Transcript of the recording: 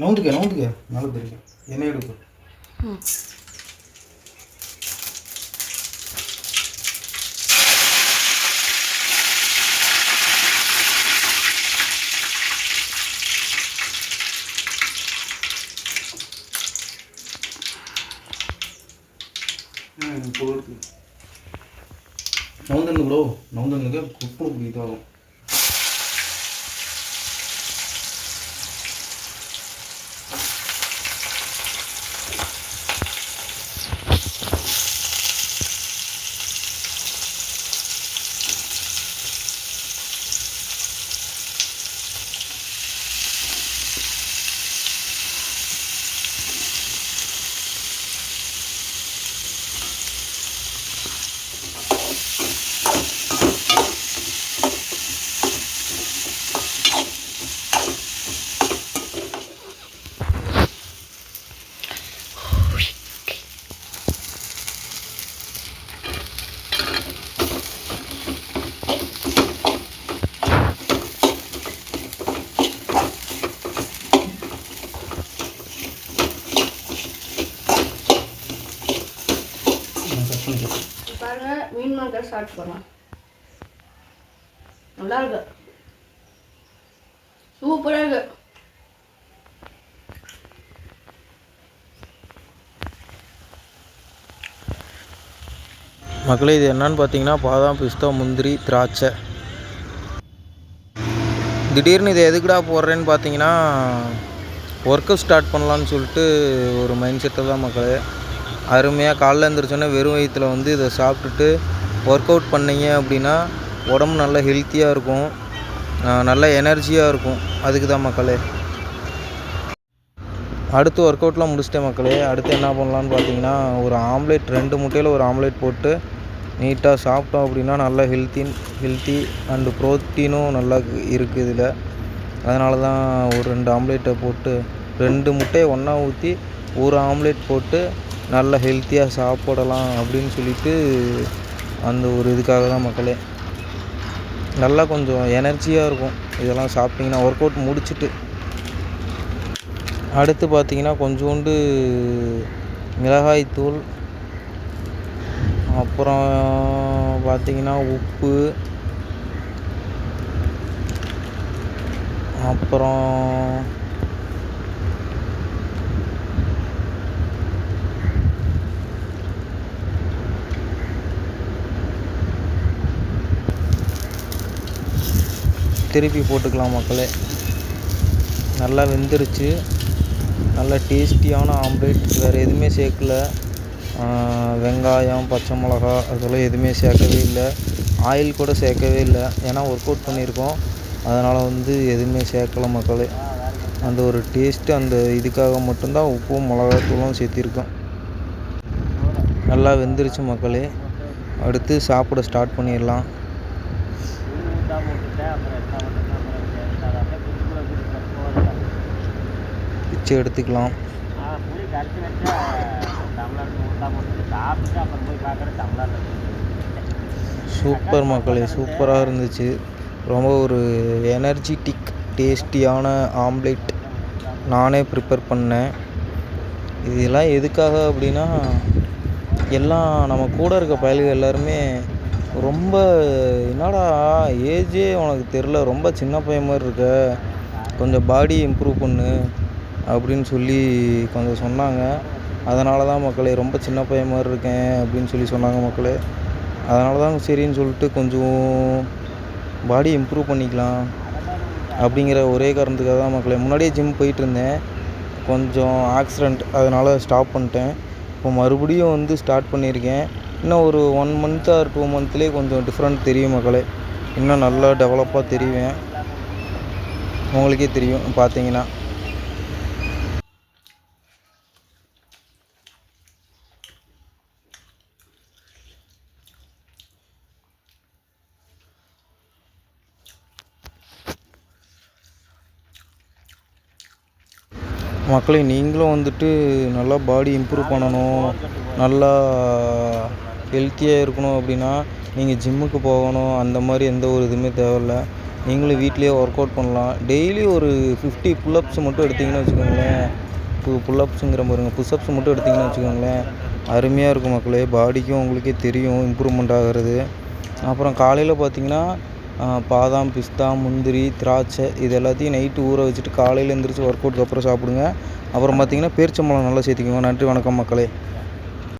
நவுந்துக்க நல்லா தெரியும் என்ன எடுக்கு நவுந்துங்க ப்ரோ நவுந்துங்க குப்பு இதாகும். பாருங்க மீன் மார்க்கெட் ஸ்டார்ட் பண்ணலாம். நல்லா இருக்கு, சூப்பராக இருக்கு. மக்களே இது என்னன்னு பார்த்தீங்கன்னா பாதாம் பிஸ்தா முந்திரி திராட்சை. திடீர்னு இது எதுக்குடா போடுறேன்னு பார்த்தீங்கன்னா ஒர்க்கு ஸ்டார்ட் பண்ணலான்னு சொல்லிட்டு ஒரு மைண்ட் செட்டில் தான் மக்களே. அருமையாக காலைல எழுந்திரிச்சோன்னே வெறும் வயிற்றில் வந்து இதை சாப்பிட்டுட்டு ஒர்க் அவுட் பண்ணிங்க அப்படின்னா உடம்பு நல்லா ஹெல்த்தியாக இருக்கும், நல்ல எனர்ஜியாக இருக்கும். அதுக்கு தான் மக்களே. அடுத்து ஒர்க் அவுட்லாம் முடிச்சிட்டேன் மக்களே. அடுத்து என்ன பண்ணலான்னு பார்த்தீங்கன்னா ஒரு ஆம்லேட் 2 முட்டையில் ஒரு ஆம்லேட் போட்டு நீட்டாக சாப்பிட்டோம் அப்படின்னா நல்லா ஹெல்த்தி அண்டு ப்ரோட்டீனும் நல்லா இருக்குது இதில். அதனால தான் ஒரு 2 ஆம்லேட்டை போட்டு 2 முட்டையை ஒன்றா ஊற்றி ஒரு ஆம்லேட் போட்டு நல்லா ஹெல்த்தியாக சாப்பிடலாம் அப்படின்னு சொல்லிட்டு அந்த ஒரு இதுக்காக தான் மக்களே. நல்லா கொஞ்சம் எனர்ஜியாக இருக்கும் இதெல்லாம் சாப்பிட்டிங்கன்னா ஒர்க் அவுட் முடிச்சுட்டு. அடுத்து பார்த்திங்கன்னா கொஞ்சோண்டு மிளகாய்த்தூள், அப்புறம் பார்த்திங்கன்னா உப்பு, அப்புறம் திருப்பி போட்டுக்கலாம் மக்களே. நல்லா வெந்துருச்சு, நல்லா டேஸ்டியான ஆம்லேட். வேறு எதுவுமே சேர்க்கல, வெங்காயம் பச்சை மிளகா அதெல்லாம் எதுவுமே சேர்க்கவே இல்லை, ஆயில் கூட சேர்க்கவே இல்லை. ஏன்னா ஒர்க் அவுட் பண்ணியிருக்கோம், அதனால் வந்து எதுவுமே சேர்க்கலை மக்களே. அந்த ஒரு டேஸ்ட்டு அந்த இதுக்காக மட்டும்தான் உப்பும் மிளகாத்தூளும் சேர்த்திருக்கோம். நல்லா வெந்துருச்சு மக்களே. அடுத்து சாப்பிட ஸ்டார்ட் பண்ணிடலாம். பிச்சு எடுத்துக்கலாம். சூப்பர் மக்களே, சூப்பராக இருந்துச்சு. ரொம்ப ஒரு எனர்ஜிட்டிக் டேஸ்டியான ஆம்லேட் நானே ப்ரிப்பேர் பண்ணேன். இதெல்லாம் எதுக்காக அப்படின்னா எல்லாம் நம்ம கூட இருக்க பயலுகள் எல்லாருமே ரொம்ப என்னடா ஏஜே உனக்கு தெரில, ரொம்ப சின்ன பையன் மாதிரி இருக்க, கொஞ்சம் பாடி இம்ப்ரூவ் பண்ணு அப்படின்னு சொல்லி கொஞ்சம் சொன்னாங்க. அதனால தான் மக்களே ரொம்ப சின்ன பையன் மாதிரி இருக்கேன் அப்படின்னு சொல்லி சொன்னாங்க மக்களே. அதனால தான் சரின்னு சொல்லிட்டு கொஞ்சம் பாடி இம்ப்ரூவ் பண்ணிக்கலாம் அப்படிங்கிற ஒரே காரணத்துக்காக தான் மக்களே. முன்னாடியே ஜிம் போயிட்டு இருந்தேன், கொஞ்சம் ஆக்சிடெண்ட், அதனால் ஸ்டாப் பண்ணிட்டேன். இப்போ மறுபடியும் வந்து ஸ்டார்ட் பண்ணியிருக்கேன். இன்னும் ஒரு 1 மந்த் ஆர் 2 மந்த்லேயே கொஞ்சம் டிஃப்ரெண்ட் தெரியும் மக்களே. இன்னும் நல்லா டெவலப்பாக தெரிவேன், உங்களுக்கே தெரியும் பார்த்தீங்கன்னா. மக்களே நீங்களும் வந்துட்டு நல்லா பாடி இம்ப்ரூவ் பண்ணணும், நல்லா ஹெல்த்தியாக இருக்கணும் அப்படின்னா நீங்கள் ஜிம்முக்கு போகணும், அந்த மாதிரி எந்த ஒரு இதுவுமே தேவையில்ல. நீங்களும் வீட்டிலேயே ஒர்க் அவுட் பண்ணலாம். டெய்லி ஒரு 50 புல்லப்ஸ் மட்டும் எடுத்திங்கன்னு வச்சுக்கோங்களேன். புல்லப்ஸுங்கிற பாருங்க, புஷ்அப்ஸ் மட்டும் எடுத்திங்கன்னு வச்சுக்கோங்களேன், அருமையாக இருக்கும் மக்களே. பாடிக்கும் உங்களுக்கே தெரியும் இம்ப்ரூவ்மெண்ட் ஆகிறது. அப்புறம் காலையில் பார்த்தீங்கன்னா பாதாம், பிஸ்தா, முந்திரி, திராட்சை இது எல்லாத்தையும் நைட்டு ஊற வச்சுட்டு காலையில் எழுந்திரிச்சு ஒர்க் அவுட்டுக்கு அப்புறம் சாப்பிடுங்க. அப்புறம் பார்த்தீங்கன்னா பேரிச்சம்பழம் நல்லா சேர்த்திக்கோங்க. நன்றி, வணக்கம் மக்களே.